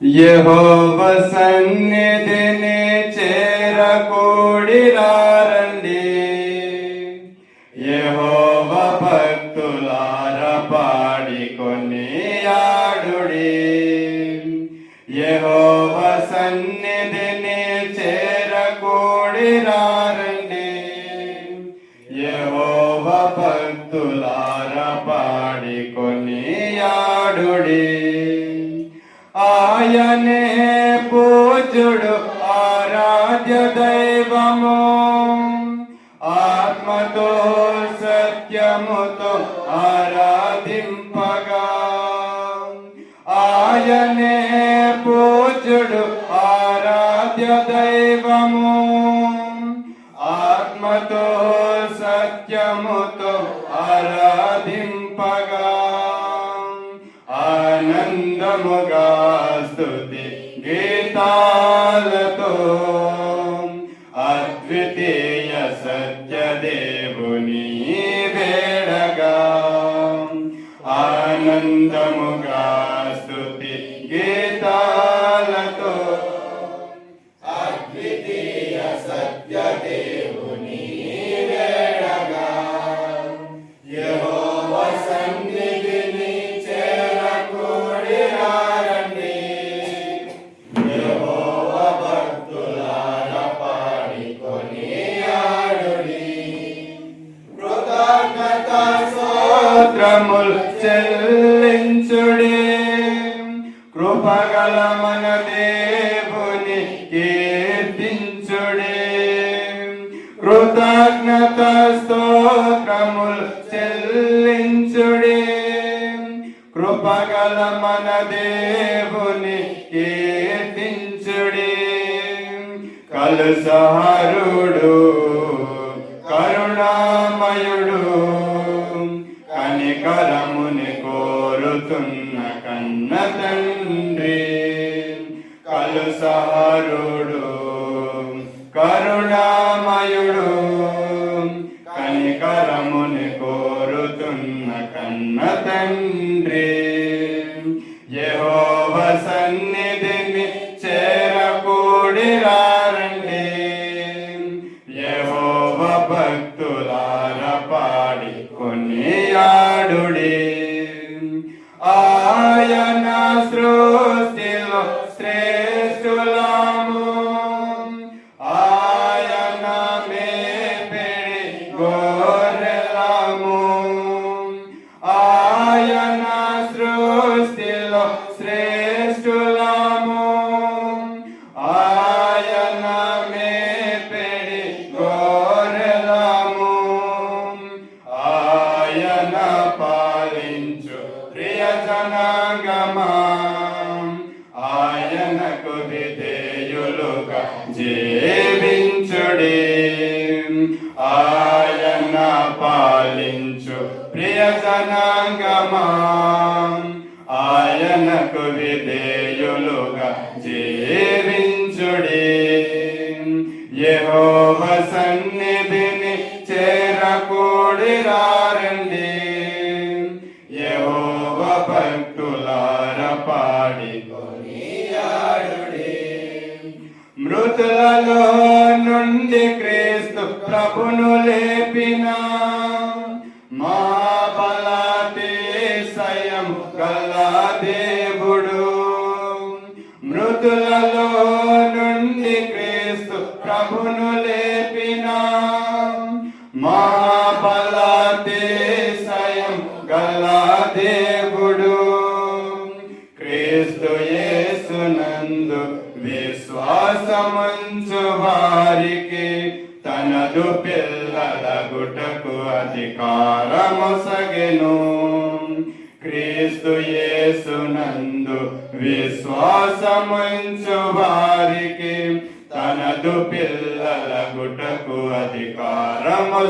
యెహోవా సన్నిధిని చేరకూడిరారండి. యెహోవా భక్తులార పాడి కొనియాడుడి. యెహోవా సన్నిధిని చేరకూడిరారండి. యెహోవా భక్తులార పాడి కొనియాడుడి. ఆయనే పూజ్యుడు ఆరాధ్య దైవము, ఆత్మతో సత్యముతో ఆరాధింపగా. ఆయనే పూజ్యుడు ఆరాధ్య దైవము, ఆత్మతో సత్యముతో ఆరాధింపగా. ఆనందముగా స్తుతి గీతాలతో అద్వితీయ సత్య దేవుని వేడగా. ఆనందముగా స్తుతి గీతాలతో అద్వితీయ సత్య దేవుని వేడగా. యెహోవా సన్నిధిని చేరకూడిరారండి. యెహోవా భక్తులార పాడి కొనియాడుడి. కృతజ్ఞతా స్తోత్రములు చెల్లించుడి. కృపగల మన దేవుని కీర్తించుడి. కృతజ్ఞతా స్తోత్రములు చెల్లించుడి. కృపగల మన దేవుని కీర్తించుడి. కలుసహరుడు కరుణామయుడు, కనికరముని కోరుతున్న కన్న తండ్రి. కలుసహరుడు కరుణామయుడు, కనికరముని కోరుతున్న కన్న తండ్రి. యెహోవా సన్నిధిని చేరకూడిరారండి. యెహోవా భక్తులార పాడి కొనియాడుడి. ఆయన సృష్టిలో శ్రేష్ఠులము, ఆయన మేపిడి గొర్రెలము. ఆయన సృష్టిలో శ్రేష్ఠులము, ఆయన మేపిడి గొర్రెలము. ఆయన పాలించు ప్రియ జనాంగమా, ఆయనకు విధేయులుగా జీవించుడి. ఆయన పాలించు ప్రియ జనాంగమా, ఆయనకు విధేయులుగా జీవించుడి. యెహోవా సన్నిధిని చేరకూడిరారండి. యెహోవా భక్తులార పాడి కొనియాడుడి. మృతులలో నుండి క్రీస్తు ప్రభును లేపిన మహాబలాతిశయం గల దేవుడు. మృతులలో నుండి క్రీస్తు ప్రభును లేపిన మహాబలాతిశయం గల దేవుడు. క్రీస్తు యేసునందు విశ్వాసముంచు వారికి తనదు పిల్లలగుటకు అధికారమొసగెను. క్రీస్తు యేసునందు విశ్వాసముంచు వారికి తనదు పిల్లలగుటకు అధికారమొసగెను.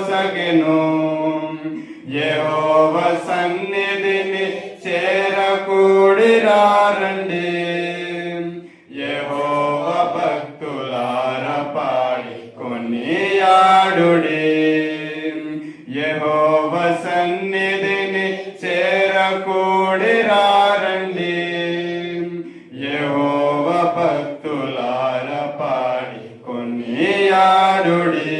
యెహోవా సన్నిధిని చేరకూడిరారండి. యెహోవా భక్తులార పాడి కొనియాడుడి. యెహోవా సన్నిధిని చేరకూడిరారండి. యెహోవా యెహోవా భక్తులార పాడి కొనియాడుడి